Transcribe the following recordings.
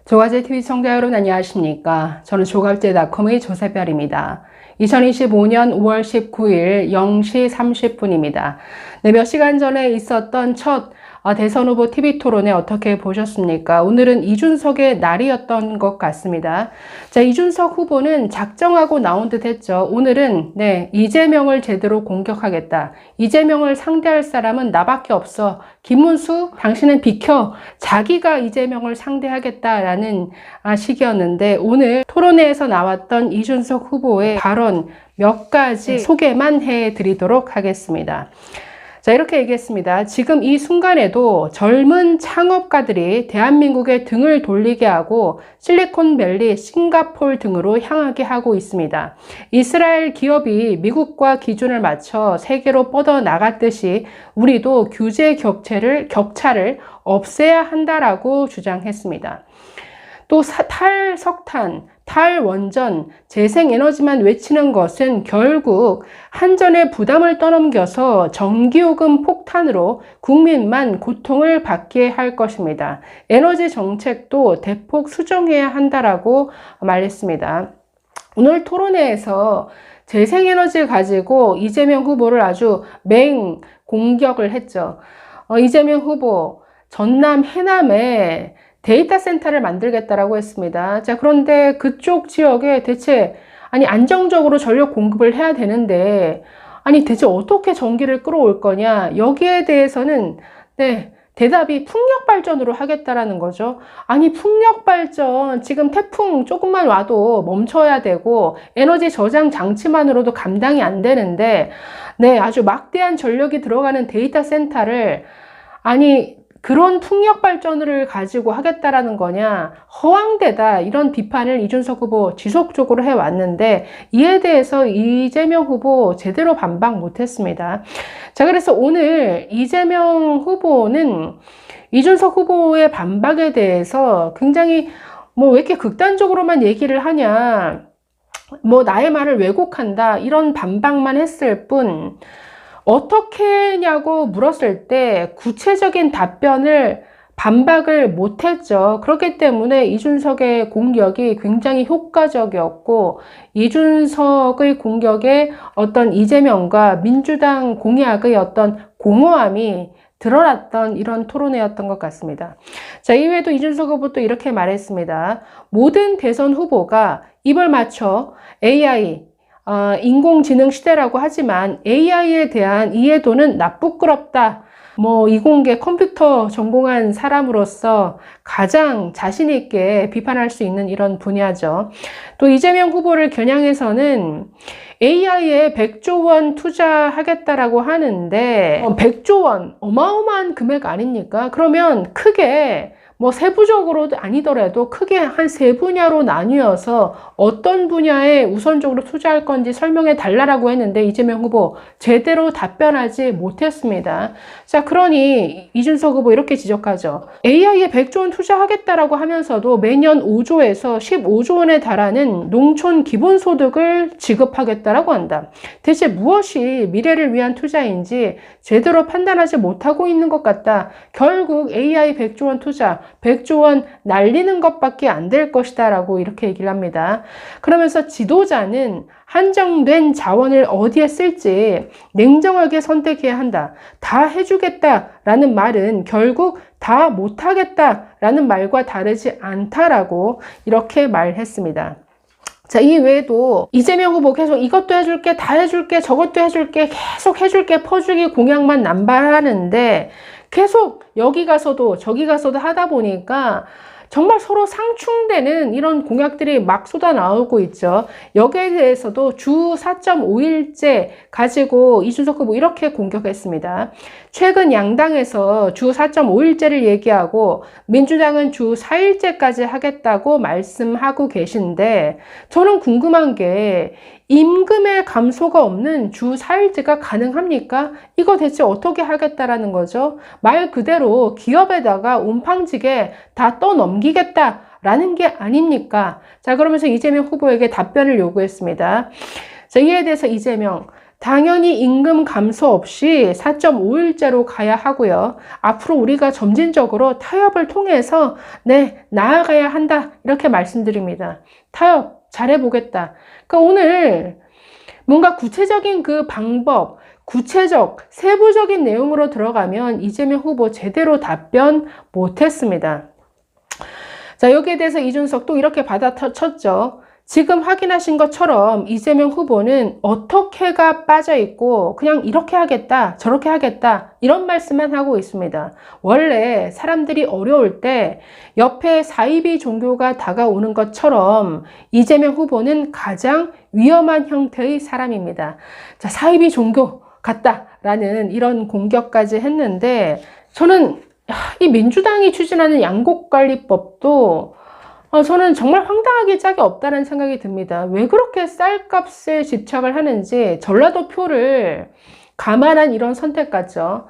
조가제TV 시청자 여러분 안녕하십니까. 저는 조갑제닷컴의 조세별입니다. 2025년 5월 19일 0시 30분입니다. 네, 몇 시간 전에 있었던 첫 대선 후보 TV 토론회 어떻게 보셨습니까? 오늘은 이준석의 날이었던 것 같습니다. 자, 이준석 후보는 작정하고 나온 듯 했죠. 오늘은 이재명을 제대로 공격하겠다. 이재명을 상대할 사람은 나밖에 없어. 김문수, 당신은 비켜. 자기가 이재명을 상대하겠다라는 식이었는데 오늘 토론회에서 나왔던 이준석 후보의 발언 몇 가지 소개만 해드리도록 하겠습니다. 자, 이렇게 얘기했습니다. 지금 이 순간에도 젊은 창업가들이 대한민국에 등을 돌리게 하고 실리콘밸리, 싱가포르 등으로 향하게 하고 있습니다. 이스라엘 기업이 미국과 기준을 맞춰 세계로 뻗어나갔듯이 우리도 규제 격차를 없애야 한다라고 주장했습니다. 또 탈석탄, 탈원전, 재생에너지만 외치는 것은 결국 한전의 부담을 떠넘겨서 전기요금 폭탄으로 국민만 고통을 받게 할 것입니다. 에너지 정책도 대폭 수정해야 한다라고 말했습니다. 오늘 토론회에서 재생에너지를 가지고 이재명 후보를 아주 맹 공격을 했죠. 이재명 후보 전남 해남에 데이터 센터를 만들겠다라고 했습니다. 자, 그런데 그쪽 지역에 대체 안정적으로 전력 공급을 해야 되는데 대체 어떻게 전기를 끌어올 거냐? 여기에 대해서는 대답이 풍력 발전으로 하겠다라는 거죠. 풍력 발전 지금 태풍 조금만 와도 멈춰야 되고 에너지 저장 장치만으로도 감당이 안 되는데 아주 막대한 전력이 들어가는 데이터 센터를 그런 풍력 발전을 가지고 하겠다라는 거냐, 허황되다, 이런 비판을 이준석 후보 지속적으로 해왔는데 이에 대해서 이재명 후보 제대로 반박 못했습니다. 자, 그래서 오늘 이재명 후보는 이준석 후보의 반박에 대해서 굉장히 왜 이렇게 극단적으로만 얘기를 하냐, 나의 말을 왜곡한다, 이런 반박만 했을 뿐 어떻게 했냐고 물었을 때 구체적인 반박을 못했죠. 그렇기 때문에 이준석의 공격이 굉장히 효과적이었고 이준석의 공격에 어떤 이재명과 민주당 공약의 어떤 공허함이 드러났던 이런 토론회였던 것 같습니다. 자, 이외에도 이준석 후보 또 이렇게 말했습니다. 모든 대선 후보가 입을 맞춰 AI, 인공지능 시대라고 하지만 AI에 대한 이해도는 나쁘끄럽다. 이공계 컴퓨터 전공한 사람으로서 가장 자신 있게 비판할 수 있는 이런 분야죠. 또 이재명 후보를 겨냥해서는 AI에 100조 원 투자하겠다라고 하는데 100조 원 어마어마한 금액 아닙니까? 그러면 크게 세부적으로도 아니더라도 크게 한 세 분야로 나뉘어서 어떤 분야에 우선적으로 투자할 건지 설명해 달라고 했는데 이재명 후보 제대로 답변하지 못했습니다. 자, 그러니 이준석 후보 이렇게 지적하죠. AI에 100조 원 투자하겠다라고 하면서도 매년 5조에서 15조 원에 달하는 농촌 기본소득을 지급하겠다라고 한다. 대체 무엇이 미래를 위한 투자인지 제대로 판단하지 못하고 있는 것 같다. 결국 AI 100조 원 투자, 100조 원 날리는 것밖에 안 될 것이다 라고 이렇게 얘기를 합니다. 그러면서 지도자는 한정된 자원을 어디에 쓸지 냉정하게 선택해야 한다. 다 해주겠다라는 말은 결국 다 못하겠다라는 말과 다르지 않다라고 이렇게 말했습니다. 자, 이 외에도 이재명 후보 계속 이것도 해줄게, 다 해줄게, 저것도 해줄게, 계속 해줄게, 퍼주기 공약만 남발하는데 계속 여기 가서도 저기 가서도 하다 보니까 정말 서로 상충되는 이런 공약들이 막 쏟아 나오고 있죠. 여기에 대해서도 주 4.5일제 가지고 이준석 후보 이렇게 공격했습니다. 최근 양당에서 주 4.5일제를 얘기하고 민주당은 주 4일제까지 하겠다고 말씀하고 계신데 저는 궁금한 게 임금의 감소가 없는 주 4일제가 가능합니까? 이거 대체 어떻게 하겠다라는 거죠? 말 그대로 기업에다가 움팡지게 다 떠넘기겠다라는 게 아닙니까? 자, 그러면서 이재명 후보에게 답변을 요구했습니다. 자, 이에 대해서 이재명, 당연히 임금 감소 없이 4.5일제로 가야 하고요. 앞으로 우리가 점진적으로 타협을 통해서 나아가야 한다. 이렇게 말씀드립니다. 타협 잘해보겠다. 그러니까 오늘 뭔가 구체적인 그 방법, 구체적, 세부적인 내용으로 들어가면 이재명 후보 제대로 답변 못했습니다. 자, 여기에 대해서 이준석 또 이렇게 받아쳤죠. 지금 확인하신 것처럼 이재명 후보는 어떻게가 빠져있고 그냥 이렇게 하겠다, 저렇게 하겠다 이런 말씀만 하고 있습니다. 원래 사람들이 어려울 때 옆에 사이비 종교가 다가오는 것처럼 이재명 후보는 가장 위험한 형태의 사람입니다. 자, 사이비 종교 같다라는 이런 공격까지 했는데 저는 이 민주당이 추진하는 양곡관리법도 저는 정말 황당하게 짝이 없다는 생각이 듭니다. 왜 그렇게 쌀값에 집착을 하는지 전라도 표를 감안한 이런 선택 같죠.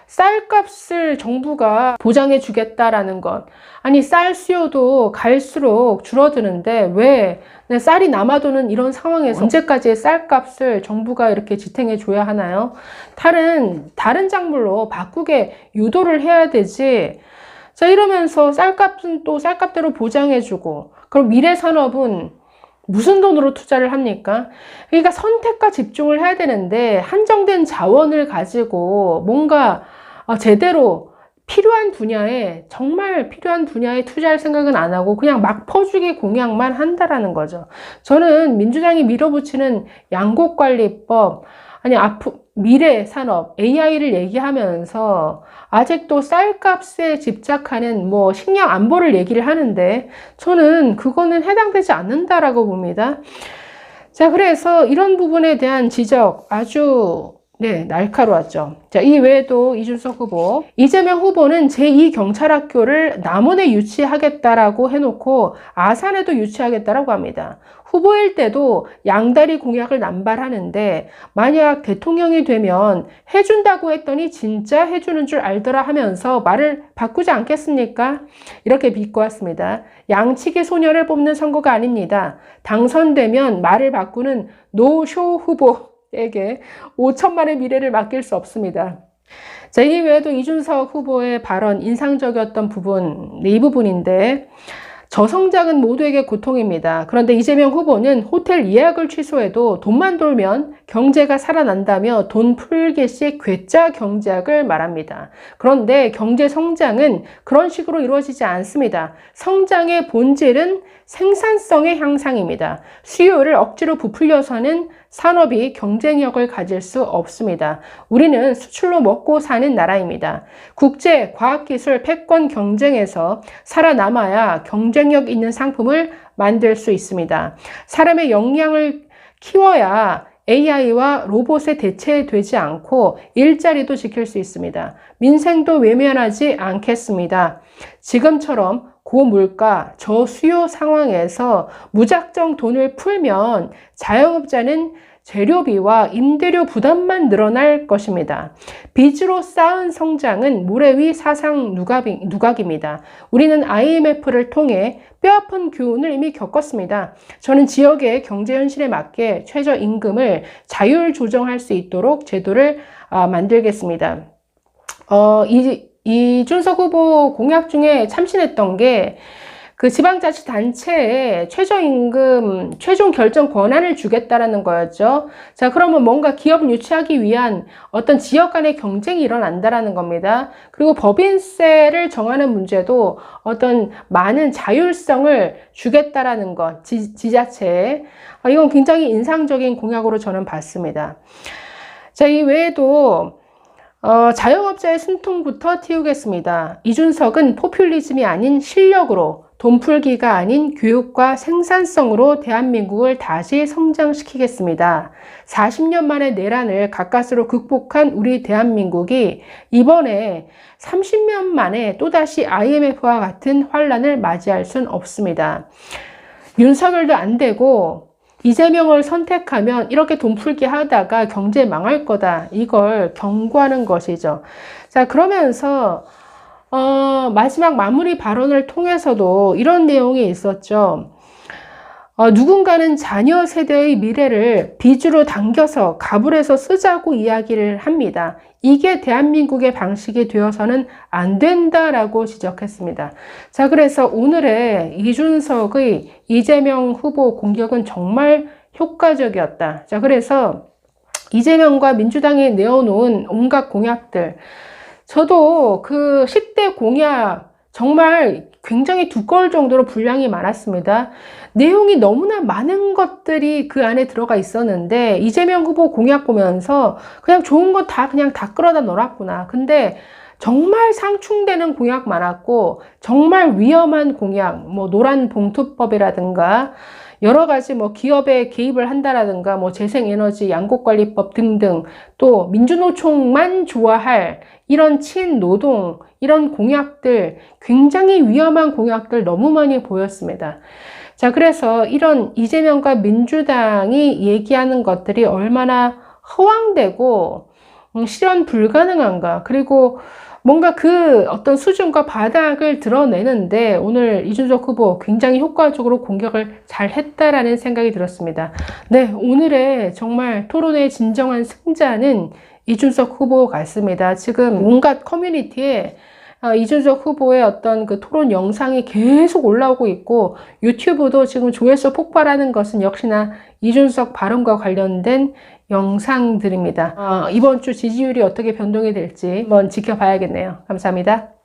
쌀값을 정부가 보장해 주겠다라는 것. 아니 쌀 수요도 갈수록 줄어드는데 왜 쌀이 남아도는 이런 상황에서 언제까지 쌀값을 정부가 이렇게 지탱해 줘야 하나요? 다른 작물로 바꾸게 유도를 해야 되지. 자, 이러면서 쌀값은 또 쌀값대로 보장해주고, 그럼 미래산업은 무슨 돈으로 투자를 합니까? 그러니까 선택과 집중을 해야 되는데, 한정된 자원을 가지고 뭔가 제대로 필요한 분야에, 정말 필요한 분야에 투자할 생각은 안 하고, 그냥 막 퍼주기 공약만 한다라는 거죠. 저는 민주당이 밀어붙이는 양곡관리법, 아니, 미래 산업, AI를 얘기하면서 아직도 쌀값에 집착하는 식량 안보를 얘기를 하는데 저는 그거는 해당되지 않는다라고 봅니다. 자, 그래서 이런 부분에 대한 지적 아주 날카로웠죠. 자, 이 외에도 이준석 후보, 이재명 후보는 제2경찰학교를 남원에 유치하겠다라고 해놓고 아산에도 유치하겠다라고 합니다. 후보일 때도 양다리 공약을 남발하는데 만약 대통령이 되면 해준다고 했더니 진짜 해주는 줄 알더라 하면서 말을 바꾸지 않겠습니까? 이렇게 비꼬았습니다. 양치기 소녀를 뽑는 선거가 아닙니다. 당선되면 말을 바꾸는 노쇼 후보에게 5천만의 미래를 맡길 수 없습니다. 자, 이 외에도 이준석 후보의 발언 인상적이었던 부분, 이 부분인데 저성장은 모두에게 고통입니다. 그런데 이재명 후보는 호텔 예약을 취소해도 돈만 돌면 경제가 살아난다며 돈 풀기 시 괴짜 경제학을 말합니다. 그런데 경제 성장은 그런 식으로 이루어지지 않습니다. 성장의 본질은 생산성의 향상입니다. 수요를 억지로 부풀려서는 산업이 경쟁력을 가질 수 없습니다. 우리는 수출로 먹고 사는 나라입니다. 국제 과학기술 패권 경쟁에서 살아남아야 경쟁력 있는 상품을 만들 수 있습니다. 사람의 역량을 키워야 AI와 로봇에 대체되지 않고 일자리도 지킬 수 있습니다. 민생도 외면하지 않겠습니다. 지금처럼 고물가, 저수요 상황에서 무작정 돈을 풀면 자영업자는 재료비와 임대료 부담만 늘어날 것입니다. 빚으로 쌓은 성장은 모래 위 사상 누각입니다. 우리는 IMF를 통해 뼈아픈 교훈을 이미 겪었습니다. 저는 지역의 경제 현실에 맞게 최저임금을 자율 조정할 수 있도록 제도를 만들겠습니다. 이준석 후보 공약 중에 참신했던 게 그 지방자치단체에 최저임금, 최종 결정 권한을 주겠다라는 거였죠. 자, 그러면 뭔가 기업을 유치하기 위한 어떤 지역 간의 경쟁이 일어난다라는 겁니다. 그리고 법인세를 정하는 문제도 어떤 많은 자율성을 주겠다라는 것, 지자체에. 이건 굉장히 인상적인 공약으로 저는 봤습니다. 자, 이 외에도 자영업자의 숨통부터 틔우겠습니다. 이준석은 포퓰리즘이 아닌 실력으로, 돈풀기가 아닌 교육과 생산성으로 대한민국을 다시 성장시키겠습니다. 40년 만의 내란을 가까스로 극복한 우리 대한민국이 이번에 30년 만에 또다시 IMF와 같은 환란을 맞이할 순 없습니다. 윤석열도 안 되고 이재명을 선택하면 이렇게 돈풀기 하다가 경제 망할 거다. 이걸 경고하는 것이죠. 자, 그러면서 마지막 마무리 발언을 통해서도 이런 내용이 있었죠. 누군가는 자녀 세대의 미래를 빚으로 당겨서 가불해서 쓰자고 이야기를 합니다. 이게 대한민국의 방식이 되어서는 안 된다라고 지적했습니다. 자, 그래서 오늘의 이준석의 이재명 후보 공격은 정말 효과적이었다. 자, 그래서 이재명과 민주당이 내어놓은 온갖 공약들, 저도 그 10대 공약 정말 굉장히 두꺼울 정도로 분량이 많았습니다. 내용이 너무나 많은 것들이 그 안에 들어가 있었는데 이재명 후보 공약 보면서 그냥 좋은 거 다 그냥 다 끌어다 넣었구나. 근데 정말 상충되는 공약 많았고 정말 위험한 공약, 뭐 노란 봉투법이라든가 여러 가지 뭐 기업에 개입을 한다라든가 뭐 재생에너지 양곡관리법 등등, 또 민주노총만 좋아할 이런 친노동 이런 공약들, 굉장히 위험한 공약들 너무 많이 보였습니다. 자, 그래서 이런 이재명과 민주당이 얘기하는 것들이 얼마나 허황되고 실현 불가능한가, 그리고 뭔가 그 어떤 수준과 바닥을 드러내는데 오늘 이준석 후보 굉장히 효과적으로 공격을 잘 했다라는 생각이 들었습니다. 네, 오늘의 정말 토론의 진정한 승자는 이준석 후보 같습니다. 지금 온갖 커뮤니티에 이준석 후보의 어떤 그 토론 영상이 계속 올라오고 있고 유튜브도 지금 조회수 폭발하는 것은 역시나 이준석 발언과 관련된 영상들입니다. 이번 주 지지율이 어떻게 변동이 될지 한번 지켜봐야겠네요. 감사합니다.